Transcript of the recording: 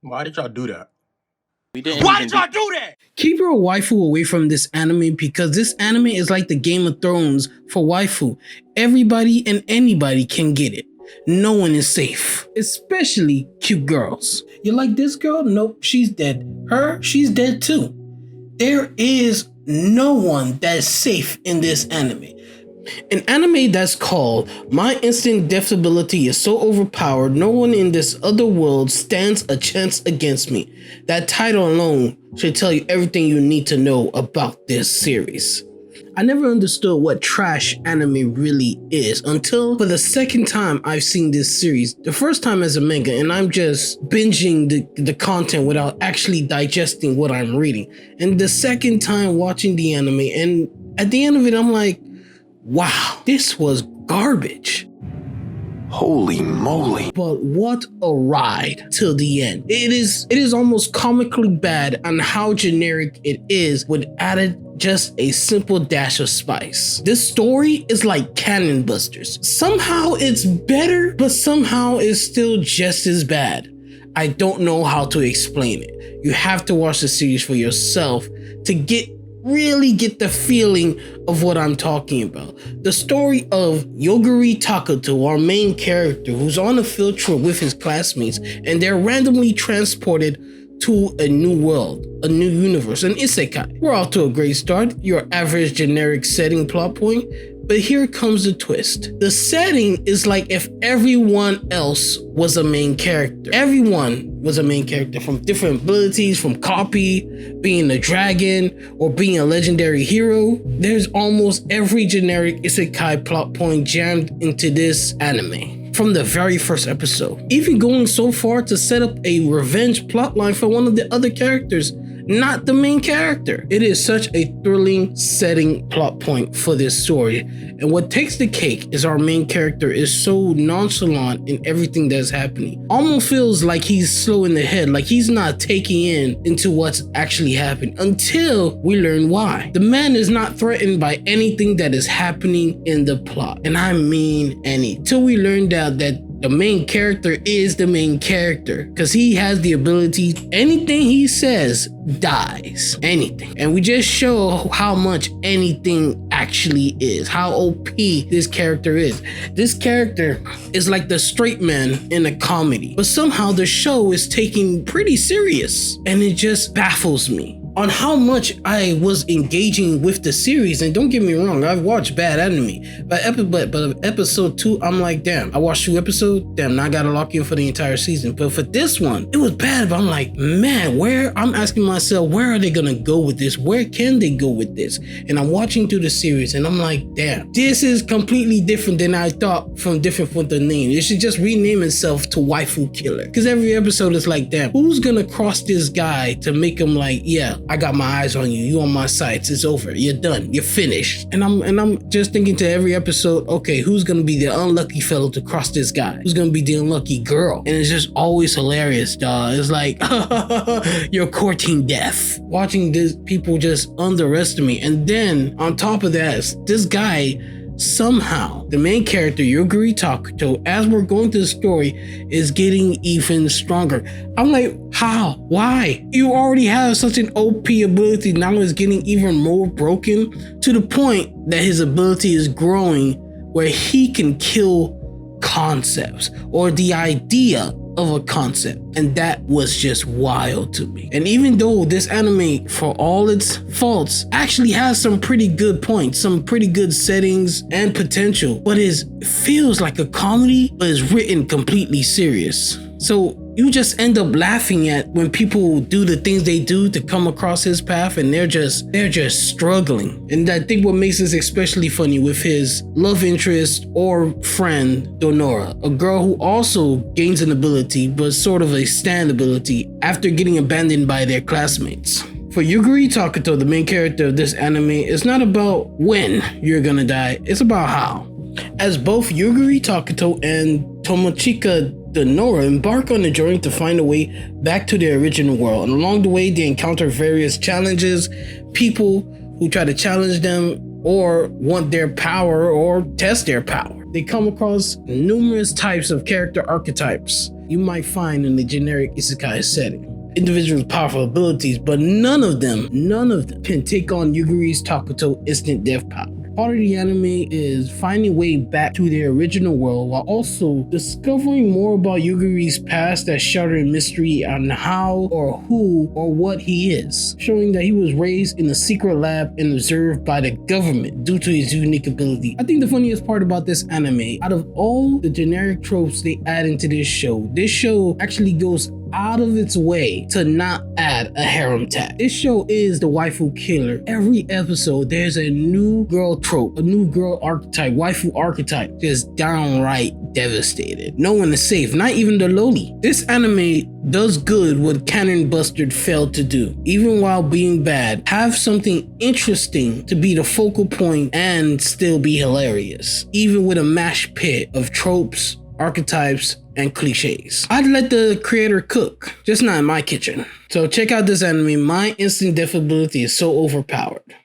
Why did y'all do that? Why did y'all do that? Keep your waifu away from this anime because this anime is like the Game of Thrones for waifu. Everybody and anybody can get it. No one is safe, especially cute girls. You like this girl? Nope, she's dead. Her, she's dead too. There is no one that's safe in this anime. An anime that's called My Instant Death Ability is So Overpowered, No One in This Other World Stands a Chance Against Me. That title alone should tell you everything you need to know about this series. I never understood what trash anime really is until for the second time I've seen this series. The first time as a manga, and I'm just binging the content without actually digesting what I'm reading. And the second time watching the anime, and at the end of it, I'm like, wow, this was garbage. Holy moly. But what a ride till the end. It is almost comically bad on how generic it is with added just a simple dash of spice. This story is like Cannon Busters. Somehow it's better, but somehow it's still just as bad. I don't know how to explain it. You have to watch the series for yourself to really get the feeling of what I'm talking about. The story of Yoguri Takuto, our main character, who's on a field trip with his classmates, and they're randomly transported to a new world, a new universe, an Isekai. We're off to a great start, your average generic setting plot point, but here comes the twist. The setting is like if everyone else was a main character. Everyone was a main character, from different abilities, from copy, being a dragon, or being a legendary hero. There's almost every generic isekai plot point jammed into this anime from the very first episode. Even going so far to set up a revenge plotline for one of the other characters, not the main character. It is such a thrilling setting plot point for this story. And what takes the cake is our main character is so nonchalant in everything that's happening. Almost feels like he's slow in the head, like he's not taking into what's actually happening until we learn why. The man is not threatened by anything that is happening in the plot. And I mean any. Till we learned out that the main character is the main character because he has the ability, anything he says dies, anything. And we just show how much anything actually is, how OP this character is. This character is like the straight man in a comedy, but somehow the show is taken pretty serious, and it just baffles me on how much I was engaging with the series. And don't get me wrong, I've watched bad anime, but episode 2, I'm like, damn, I watched 2 episodes, damn, now I gotta lock in for the entire season. But for this one, it was bad, but I'm like, man, I'm asking myself, where are they gonna go with this? Where can they go with this? And I'm watching through the series, and I'm like, damn, this is completely different than I thought from different from the name. It should just rename itself to Waifu Killer. Because every episode is like, damn, who's gonna cross this guy to make him like, yeah, I got my eyes on you. You on my sights. It's over. You're done. You're finished. And I'm just thinking to every episode, okay, who's gonna be the unlucky fellow to cross this guy? Who's gonna be the unlucky girl? And it's just always hilarious, dog. It's like, you're courting death. Watching this, people just underestimate. And then on top of that, this guy, somehow, the main character, Yoguri Takuto, as we're going through the story, is getting even stronger. I'm like, how? Why? You already have such an OP ability, now it's getting even more broken to the point that his ability is growing where he can kill concepts or the idea of a concept. And that was just wild to me. And even though this anime, for all its faults, actually has some pretty good points, some pretty good settings and potential, but it feels like a comedy, but is written completely serious. So you just end up laughing at when people do the things they do to come across his path, and they're just struggling. And I think what makes this especially funny with his love interest or friend, Donora, a girl who also gains an ability, but sort of a stand ability after getting abandoned by their classmates. For Yoguri Takuto, the main character of this anime, it's not about when you're gonna die, it's about how. As both Yoguri Takuto and Tomochika Donora embark on a journey to find a way back to their original world, and along the way they encounter various challenges, people who try to challenge them or want their power or test their power. they come across numerous types of character archetypes you might find in the generic isekai setting. Individuals with powerful abilities, but none of them can take on Yuguri's Takuto instant death power. Part of the anime is finding a way back to their original world while also discovering more about Yuguri's past that shrouded in mystery on how or who or what he is, showing that he was raised in a secret lab and observed by the government due to his unique ability. I think the funniest part about this anime, out of all the generic tropes they add into this show actually goes out of its way to not add a harem tag. This show is the waifu killer. Every episode, there's a new girl trope, a new girl archetype, waifu archetype, just downright devastated. No one is safe, not even the loli. This anime does good what Cannon Bustard failed to do. Even while being bad, have something interesting to be the focal point and still be hilarious, even with a mashed pit of tropes, archetypes, and cliches. I'd let the creator cook, just not in my kitchen. So check out this anime. My instant death ability is so overpowered.